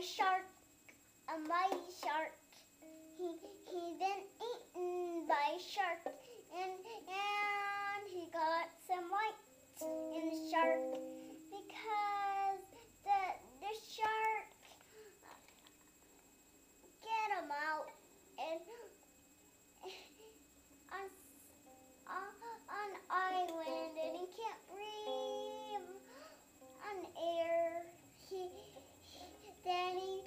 shark, a mighty shark. He been eaten by a shark, and he got some white in the shark because the shark get him out and on island, and he can't breathe on air. Then he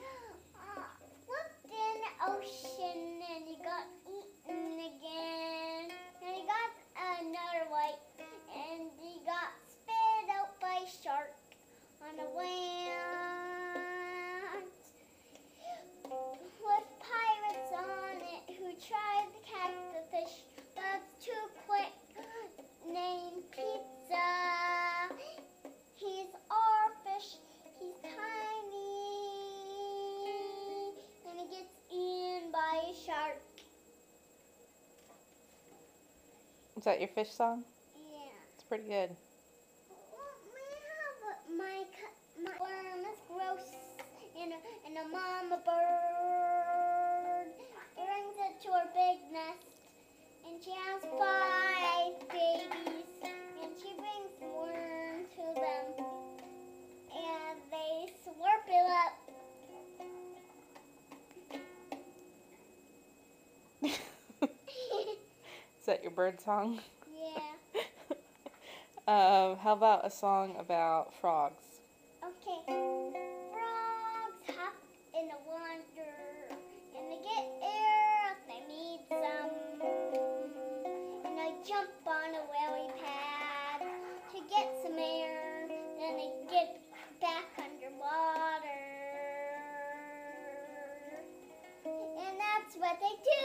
flipped in the ocean, and he got eaten again. And he got another white, and he got spit out by a shark on the land with pirates on it who tried to catch the fish, but it's too quick. Named Pizza. He's our fish. He's tiny, and he gets eaten by a shark. Is that your fish song? Yeah. It's pretty good. Well, my worm is gross, and a mama bird brings it to her big nest, and she has 5 babies, and she brings worm to them, and they slurp it up. Is that your bird song? Yeah. How about a song about frogs? Okay. Frogs hop in the water, and they get air if they need some. And they jump on a lily pad to get some air. Then they get back underwater. And that's what they do.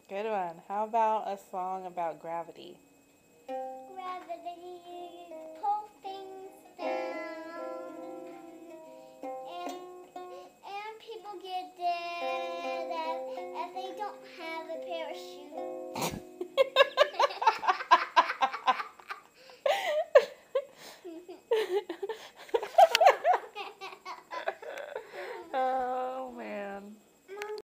Good one. How about a song about gravity? Gravity.